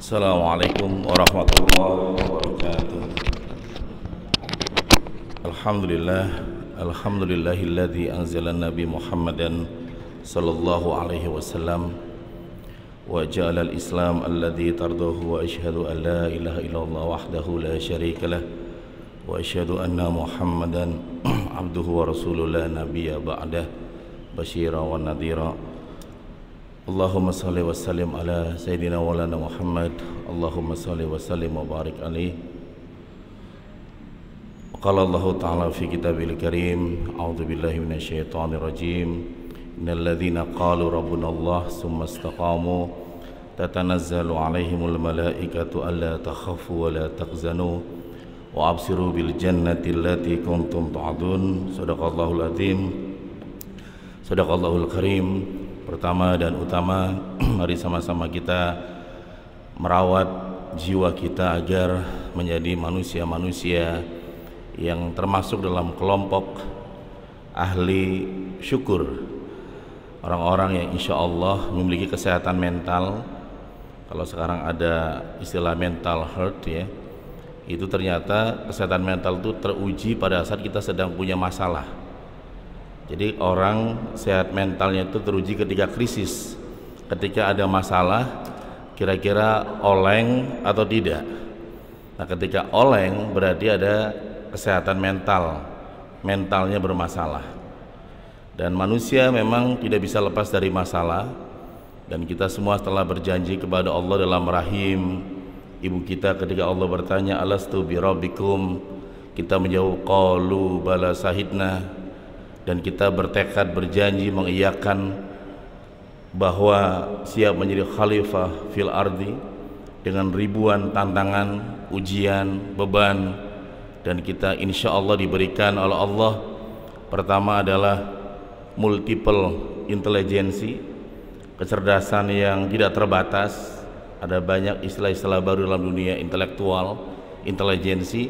Assalamualaikum warahmatullahi wabarakatuh. Alhamdulillahilladzi anzala Nabi Muhammadan sallallahu alaihi wasallam wa ja'ala al-islam alladzi tardahu wa asyhadu an la ilaha illallah wahdahu la syarika lah wa asyhadu anna Muhammadan abduhu wa rasuluhu la nabiyya ba'dah basyira wa nadhira. Allahumma salli wa sallim ala Sayyidina Walana Muhammad. Allahumma salli wa sallim wa barik alaih. Qala Allah Ta'ala fi kitabil karim, a'udzu billahi minasyaitonir rajim. Innal ladzina qalu rabbuna Allah tsumma istaqamu tatanazzalu 'alaihimul malaikatu alla takhafu wa la tahzanu wa absiru bil jannati allati kuntum tu'adun. Shadaqallahul azim. Shadaqallahul karim. Pertama dan utama, mari sama-sama kita merawat jiwa kita agar menjadi manusia-manusia yang termasuk dalam kelompok ahli syukur, orang-orang yang insya Allah memiliki kesehatan mental. Kalau sekarang ada istilah mental health ya, itu ternyata kesehatan mental itu teruji pada saat kita sedang punya masalah. Jadi orang sehat mentalnya itu teruji ketika krisis, ketika ada masalah, kira-kira oleng atau tidak. Nah, ketika oleng berarti ada kesehatan mental, mentalnya bermasalah. Dan manusia memang tidak bisa lepas dari masalah. Dan kita semua telah berjanji kepada Allah dalam rahim ibu kita ketika Allah bertanya, alastu birabbikum, kita menjawab qalu bala sahidna. Dan kita bertekad berjanji mengiyakan bahwa siap menjadi khalifah fil ardi dengan ribuan tantangan, ujian, beban, dan kita insya Allah diberikan oleh Allah. Pertama adalah multiple intelijensi, kecerdasan yang tidak terbatas. Ada banyak istilah-istilah baru dalam dunia intelektual, intelijensi.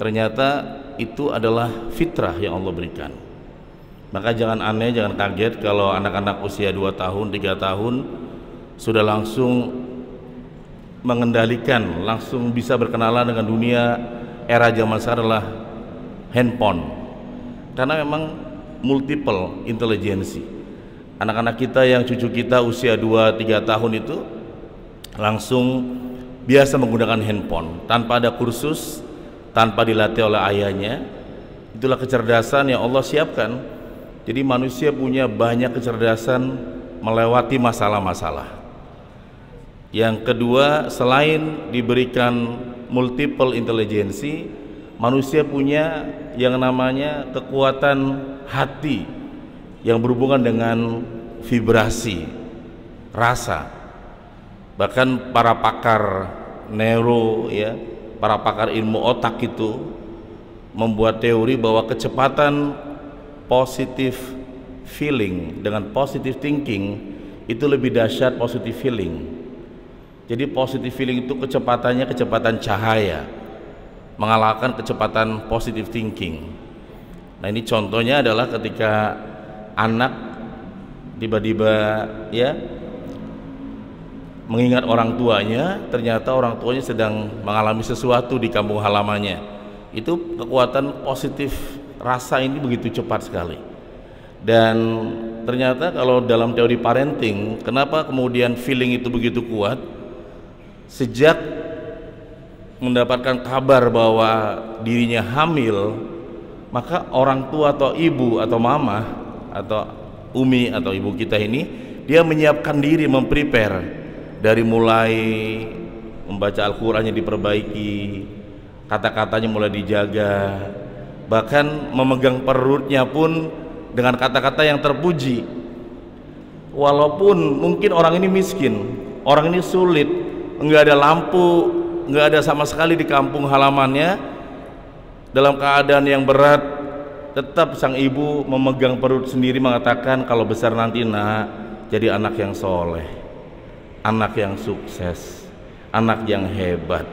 Ternyata itu adalah fitrah yang Allah berikan. Maka jangan aneh, jangan kaget kalau anak-anak usia 2 tahun, 3 tahun sudah langsung mengendalikan, langsung bisa berkenalan dengan dunia. Era zaman sekarang adalah handphone, karena memang multiple intelijensi. Anak-anak kita yang cucu kita usia 2-3 tahun itu langsung biasa menggunakan handphone tanpa ada kursus, tanpa dilatih oleh ayahnya. Itulah kecerdasan yang Allah siapkan. Jadi manusia punya banyak kecerdasan melewati masalah-masalah. Yang kedua, selain diberikan multiple intelijensi, manusia punya yang namanya kekuatan hati yang berhubungan dengan vibrasi, rasa. Bahkan para pakar neuro ya, para pakar ilmu otak itu membuat teori bahwa kecepatan positive feeling dengan positive thinking itu lebih dahsyat positive feeling. Jadi positive feeling itu kecepatannya kecepatan cahaya mengalahkan kecepatan positive thinking. Nah, ini contohnya adalah ketika anak tiba-tiba ya mengingat orang tuanya, ternyata orang tuanya sedang mengalami sesuatu di kampung halamannya. Itu kekuatan positif rasa ini begitu cepat sekali. Dan ternyata kalau dalam teori parenting, kenapa kemudian feeling itu begitu kuat? Sejak mendapatkan kabar bahwa dirinya hamil, maka orang tua atau ibu atau mama atau umi atau ibu kita ini, dia menyiapkan diri, memprepare dari mulai membaca Al-Qur'annya diperbaiki, kata-katanya mulai dijaga, bahkan memegang perutnya pun dengan kata-kata yang terpuji. Walaupun mungkin orang ini miskin, orang ini sulit, enggak ada lampu, enggak ada sama sekali di kampung halamannya, dalam keadaan yang berat, tetap sang ibu memegang perut sendiri mengatakan, kalau besar nanti nak jadi anak yang soleh, anak yang sukses, anak yang hebat,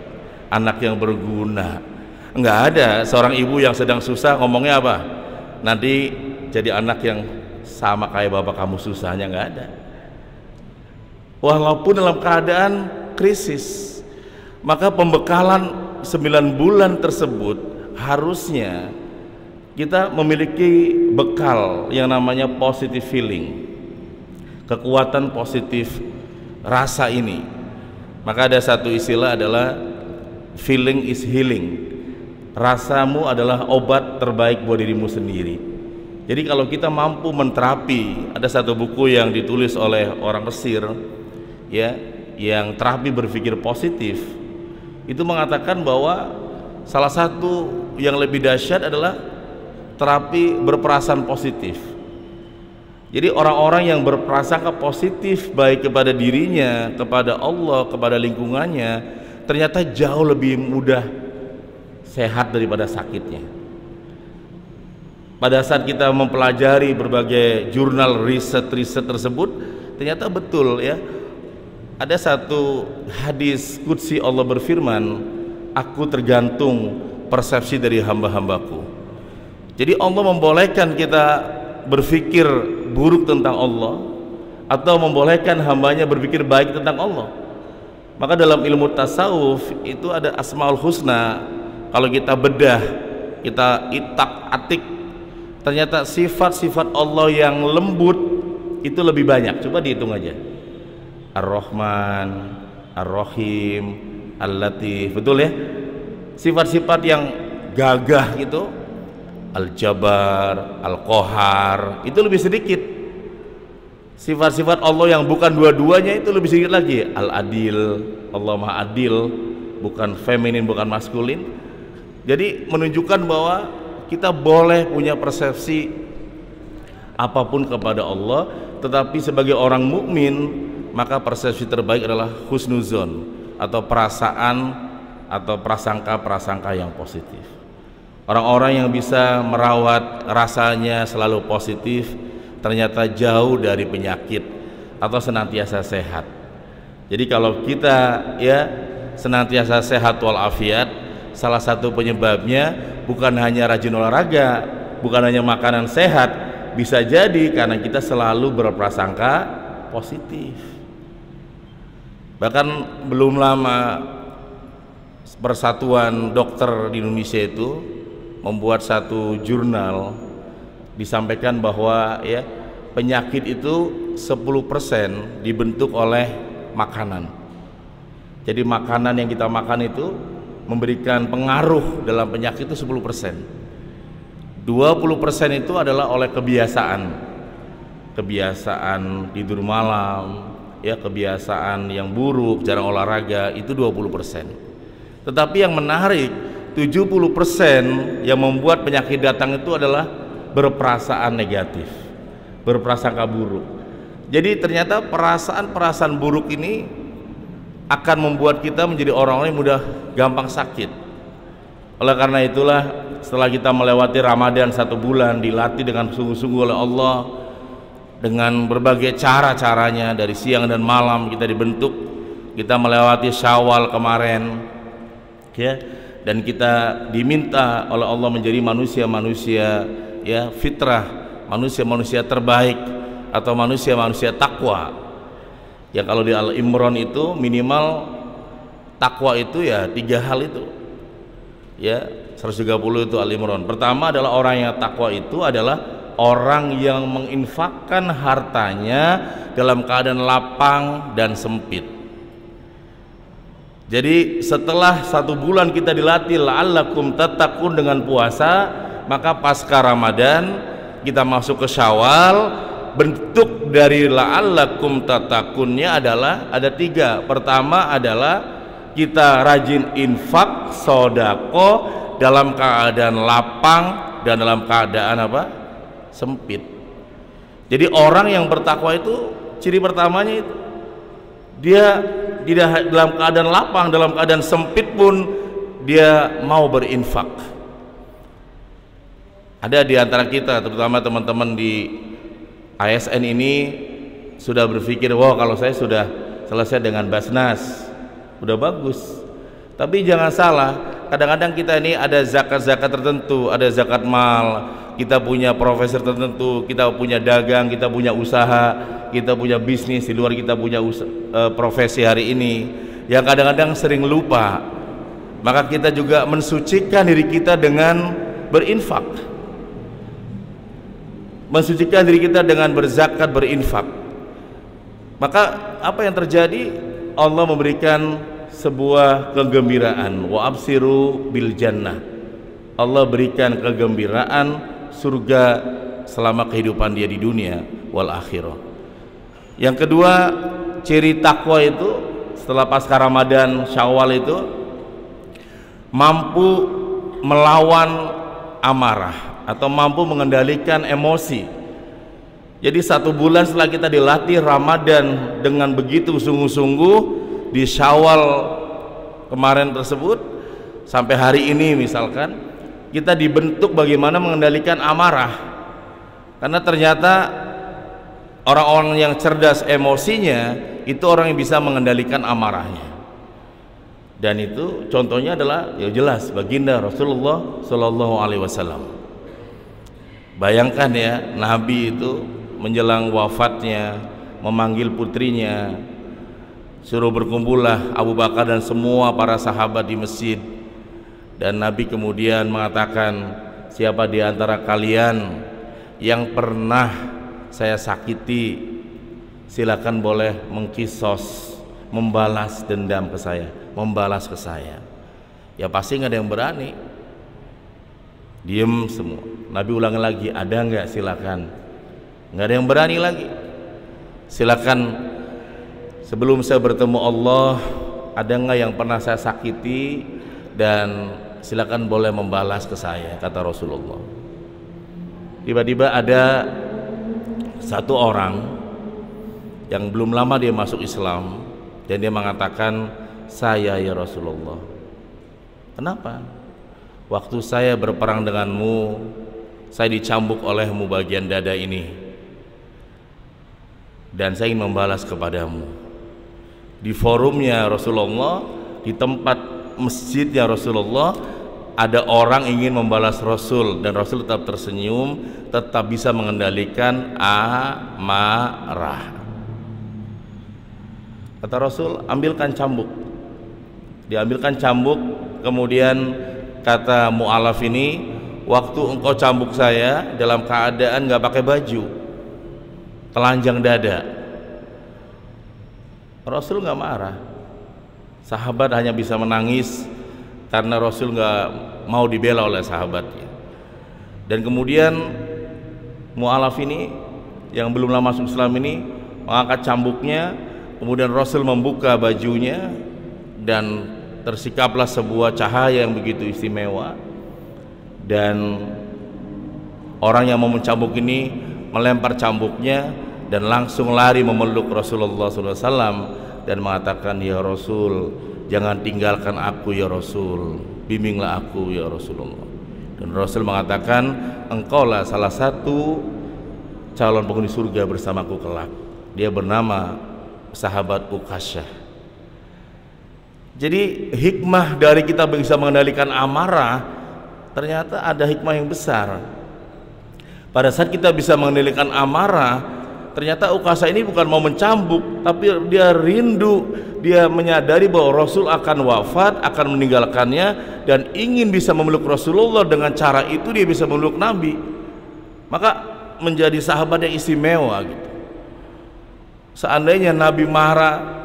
anak yang berguna. Enggak ada seorang ibu yang sedang susah ngomongnya apa? Nanti jadi anak yang sama kayak bapak kamu susahnya, enggak ada. Walaupun dalam keadaan krisis. Maka pembekalan 9 bulan tersebut harusnya kita memiliki bekal yang namanya positive feeling, kekuatan positif rasa ini. Maka ada satu istilah adalah feeling is healing. Rasamu adalah obat terbaik buat dirimu sendiri. Jadi kalau kita mampu menterapi, ada satu buku yang ditulis oleh orang Mesir ya, yang terapi berpikir positif, itu mengatakan bahwa salah satu yang lebih dahsyat adalah terapi berperasaan positif. Jadi orang-orang yang berprasangka positif baik kepada dirinya, kepada Allah, kepada lingkungannya, ternyata jauh lebih mudah sehat daripada sakitnya. Pada saat kita mempelajari berbagai jurnal riset tersebut, ternyata betul ya. Ada satu hadis qudsi Allah berfirman, aku tergantung persepsi dari hamba-hambaku. Jadi Allah membolehkan kita berpikir buruk tentang Allah atau membolehkan hambanya berpikir baik tentang Allah. Maka dalam ilmu tasawuf itu ada Asmaul Husna. Kalau kita bedah, kita itak-atik, ternyata sifat-sifat Allah yang lembut itu lebih banyak. Coba dihitung aja. Ar-Rahman, Ar-Rahim, Al-Latif, betul ya? Sifat-sifat yang gagah gitu, Al-Jabar, Al-Qahar, itu lebih sedikit. Sifat-sifat Allah yang bukan dua-duanya itu lebih sedikit lagi. Al-Adil, Allah Maha Adil, bukan feminin, bukan maskulin. Jadi menunjukkan bahwa kita boleh punya persepsi apapun kepada Allah, tetapi sebagai orang mukmin maka persepsi terbaik adalah husnuzon, atau perasaan atau prasangka-prasangka yang positif. Orang-orang yang bisa merawat rasanya selalu positif ternyata jauh dari penyakit atau senantiasa sehat. Jadi kalau kita ya senantiasa sehat walafiat, salah satu penyebabnya bukan hanya rajin olahraga, bukan hanya makanan sehat, bisa jadi karena kita selalu berprasangka positif. Bahkan belum lama Persatuan Dokter di Indonesia itu membuat satu jurnal, disampaikan bahwa ya penyakit itu 10% dibentuk oleh makanan. Jadi makanan yang kita makan itu memberikan pengaruh dalam penyakit itu 10%. 20% itu adalah oleh kebiasaan tidur malam, ya kebiasaan yang buruk, jarang olahraga, itu 20%. Tetapi yang menarik, 70% yang membuat penyakit datang itu adalah berperasaan negatif, berprasangka buruk. Jadi ternyata perasaan-perasaan buruk ini akan membuat kita menjadi orang-orang yang mudah gampang sakit. Oleh karena itulah setelah kita melewati Ramadan 1 bulan, dilatih dengan sungguh-sungguh oleh Allah dengan berbagai cara-caranya, dari siang dan malam kita dibentuk, kita melewati Syawal kemarin ya, dan kita diminta oleh Allah menjadi manusia-manusia ya fitrah, manusia-manusia terbaik atau manusia-manusia takwa. Ya kalau di Al-Imran itu minimal takwa itu ya 3 hal itu ya, 130 itu Al-Imran. Pertama adalah orang yang takwa itu adalah orang yang menginfakkan hartanya dalam keadaan lapang dan sempit. Jadi setelah 1 bulan kita dilatih la'allakum tattaqun dengan puasa, maka pasca Ramadan kita masuk ke Syawal. Bentuk dari la'allakum tattaqunnya adalah ada 3. Pertama adalah kita rajin infak, sodako dalam keadaan lapang dan dalam keadaan apa? Sempit. Jadi orang yang bertakwa itu ciri pertamanya itu dia tidak dalam keadaan lapang, dalam keadaan sempit pun dia mau berinfak. Ada di antara kita, terutama teman-teman di ASN ini sudah berpikir, wah kalau saya sudah selesai dengan Basnas udah bagus. Tapi jangan salah, kadang-kadang kita ini ada zakat-zakat tertentu, ada zakat mal, kita punya profesi tertentu, kita punya dagang, kita punya usaha, kita punya bisnis di luar, kita punya profesi hari ini. yang kadang-kadang sering lupa. Maka kita juga mensucikan diri kita dengan berinfak, mensucikan diri kita dengan berzakat, berinfak. Maka apa yang terjadi? Allah memberikan sebuah kegembiraan, wa absiru bil jannah. Allah berikan kegembiraan surga selama kehidupan dia di dunia wal akhirah. Yang kedua, ciri takwa itu setelah pasca Ramadan, Syawal itu mampu melawan amarah atau mampu mengendalikan emosi. Jadi 1 bulan setelah kita dilatih Ramadan dengan begitu sungguh-sungguh di Syawal kemarin tersebut sampai hari ini misalkan, kita dibentuk bagaimana mengendalikan amarah. Karena ternyata orang-orang yang cerdas emosinya itu orang yang bisa mengendalikan amarahnya. Dan itu contohnya adalah ya jelas baginda Rasulullah Shallallahu Alaihi Wasallam. Bayangkan ya, Nabi itu menjelang wafatnya memanggil putrinya, suruh berkumpullah Abu Bakar dan semua para sahabat di masjid. Dan Nabi kemudian mengatakan, siapa di antara kalian yang pernah saya sakiti, silakan boleh mengkisos, membalas dendam ke saya, membalas ke saya. Ya pasti nggak ada yang berani, diem semua. Nabi ulangi lagi, ada nggak? Silakan. Nggak ada yang berani lagi. Silakan, sebelum saya bertemu Allah, ada nggak yang pernah saya sakiti, dan silakan boleh membalas ke saya, kata Rasulullah. Tiba-tiba ada satu orang yang belum lama dia masuk Islam dan dia mengatakan, saya ya Rasulullah, kenapa? Waktu saya berperang denganmu, saya dicambuk olehmu bagian dada ini, dan saya ingin membalas kepadamu. Di forumnya Rasulullah, di tempat masjidnya Rasulullah, ada orang ingin membalas Rasul, dan Rasul tetap tersenyum, tetap bisa mengendalikan amarah. Kata Rasul, ambilkan cambuk. Diambilkan cambuk, kemudian kata mu'alaf ini, waktu engkau cambuk saya dalam keadaan nggak pakai baju, telanjang dada. Rasul nggak marah, sahabat hanya bisa menangis karena Rasul nggak mau dibela oleh sahabatnya. Dan kemudian mu'alaf ini yang belum lama masuk Islam ini mengangkat cambuknya, kemudian Rasul membuka bajunya dan tersikaplah sebuah cahaya yang begitu istimewa, dan orang yang mau mencambuk ini melempar cambuknya dan langsung lari memeluk Rasulullah SAW dan mengatakan, ya Rasul, jangan tinggalkan aku ya Rasul, bimbinglah aku ya Rasulullah. Dan Rasul mengatakan, engkaulah salah satu calon penghuni surga bersamaku kelak. Dia bernama sahabat Uqasyah. Jadi hikmah dari kita bisa mengendalikan amarah, ternyata ada hikmah yang besar. Pada saat kita bisa mengendalikan amarah, ternyata Uqasyah ini bukan mau mencambuk, tapi dia rindu, dia menyadari bahwa Rasul akan wafat, akan meninggalkannya, dan ingin bisa memeluk Rasulullah. Dengan cara itu dia bisa memeluk Nabi, maka menjadi sahabat yang istimewa gitu. Seandainya Nabi marah,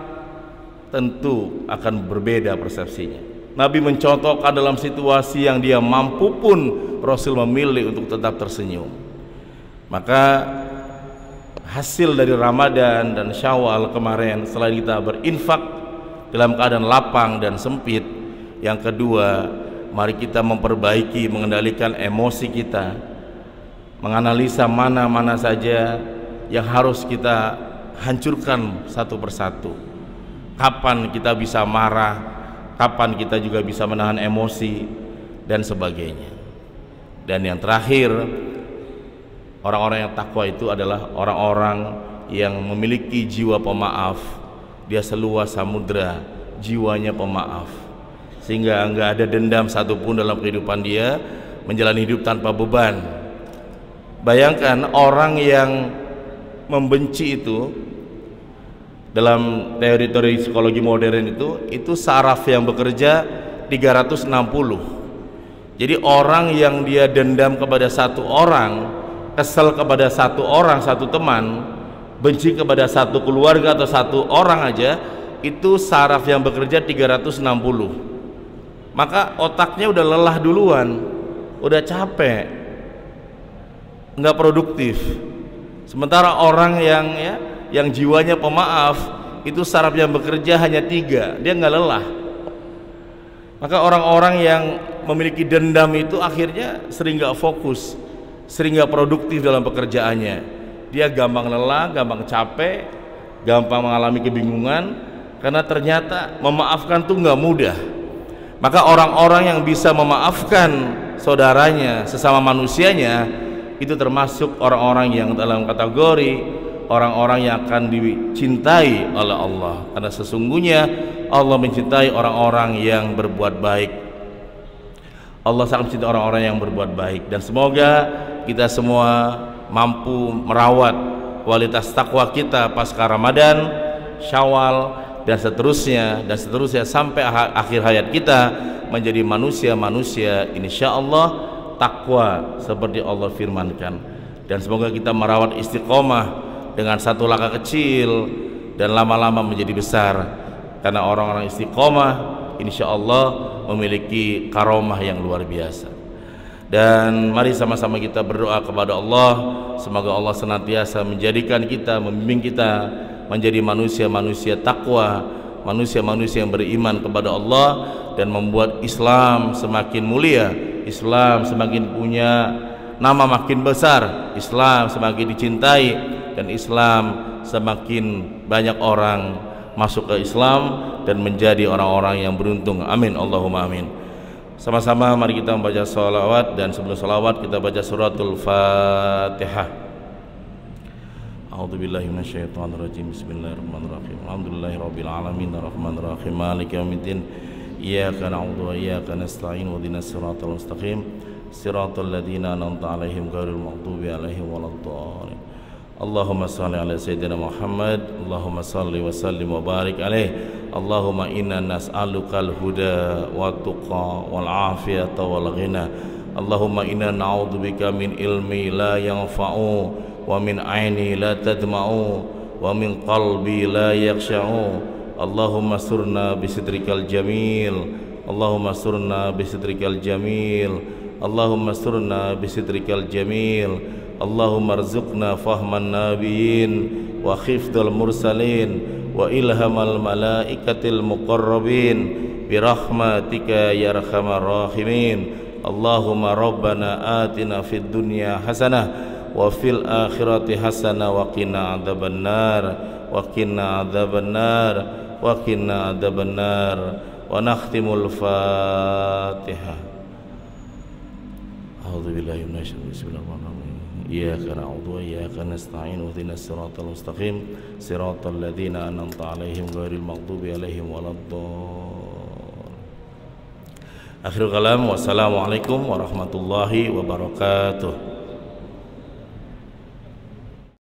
tentu akan berbeda persepsinya. Nabi mencontohkan dalam situasi yang dia mampu pun Rasul memilih untuk tetap tersenyum. Maka hasil dari Ramadan dan Syawal kemarin, selain kita berinfak dalam keadaan lapang dan sempit, yang kedua, mari kita memperbaiki, mengendalikan emosi kita, menganalisa mana-mana saja yang harus kita hancurkan satu persatu. Kapan kita bisa marah, kapan kita juga bisa menahan emosi, dan sebagainya. Dan yang terakhir, orang-orang yang takwa itu adalah orang-orang yang memiliki jiwa pemaaf. Dia seluas samudra, jiwanya pemaaf, sehingga enggak ada dendam satupun dalam kehidupan dia, menjalani hidup tanpa beban. Bayangkan orang yang membenci itu Dalam teori-teori psikologi modern itu saraf yang bekerja 360. Jadi orang yang dia dendam kepada satu orang, kesel kepada satu orang, satu teman, benci kepada satu keluarga atau satu orang aja, itu saraf yang bekerja 360. Maka otaknya udah lelah duluan, udah capek, nggak produktif. Sementara orang yang jiwanya pemaaf, itu saraf yang bekerja hanya 3, dia nggak lelah. Maka orang-orang yang memiliki dendam itu akhirnya sering nggak fokus, sering nggak produktif dalam pekerjaannya. Dia gampang lelah, gampang capek, gampang mengalami kebingungan, karena ternyata memaafkan tuh nggak mudah. Maka orang-orang yang bisa memaafkan saudaranya, sesama manusianya, itu termasuk orang-orang yang dalam kategori orang-orang yang akan dicintai oleh Allah, karena sesungguhnya Allah mencintai orang-orang yang berbuat baik. Allah sangat mencintai orang-orang yang berbuat baik, dan semoga kita semua mampu merawat kualitas takwa kita pasca Ramadan, Syawal, dan seterusnya sampai akhir hayat kita menjadi manusia-manusia insyaallah takwa seperti Allah firmankan. Dan semoga kita merawat istiqomah dengan satu langkah kecil dan lama-lama menjadi besar, karena orang-orang istiqomah insyaallah memiliki karomah yang luar biasa. Dan mari sama-sama kita berdoa kepada Allah, semoga Allah senantiasa menjadikan kita, membimbing kita menjadi manusia-manusia takwa, manusia-manusia yang beriman kepada Allah, dan membuat Islam semakin mulia, Islam semakin punya nama makin besar, Islam semakin dicintai, dan Islam semakin banyak orang masuk ke Islam dan menjadi orang-orang yang beruntung. Amin, Allahumma amin. Sama-sama mari kita membaca salawat, dan sebelum salawat kita baca suratul Fatihah. A'udzubillahi minasyaitonirrajim. Bismillahirrahmanirrahim. Alhamdulillahirabbil alamin arrahmanir rahim maliki yaumiddin. Iyyaka na'budu wa iyyaka nasta'in ihdinas siratal mustaqim siratal ladzina an'amta 'alaihim ghairil maghdubi 'alaihim waladdallin. Allahumma salli ala sayyidina Muhammad. Allahumma salli wa sallim wa barik alaih. Allahumma inna nas'alukal huda wa tuqa wal afiyata wal ghina. Allahumma inna na'udzubika min ilmi la yanfa'u wa min aini la tadma'u wa min qalbi la yakhsha'u. Allahumma surna bisidrikal jamil. Allahumma surna bisidrikal jamil. Allahumma surna bisidrikal jamil. Allahumma arzuqna fahman nabiyyin wa khifdal mursalin wa ilhamal malaikatil muqarrabin birahmatika ya arhamar rahimin. Allahumma rabbana atina fid dunya hasanah wa fil akhirati hasanah wa qina adzabannar wa qina adzabannar wa qina adzabannar. Wa nakhtimul Fatihah. A'udzubillahi minasyaitonir rajim. Bismillahirrahmanirrahim. Iyyaka na'budu wa iyyaka nasta'in ihdinas siratal mustaqim siratal ladzina an'amta 'alaihim ghairil maghdubi 'alaihim waladdallin. Akhirul kalam, wassalamualaikum warahmatullahi wabarakatuh.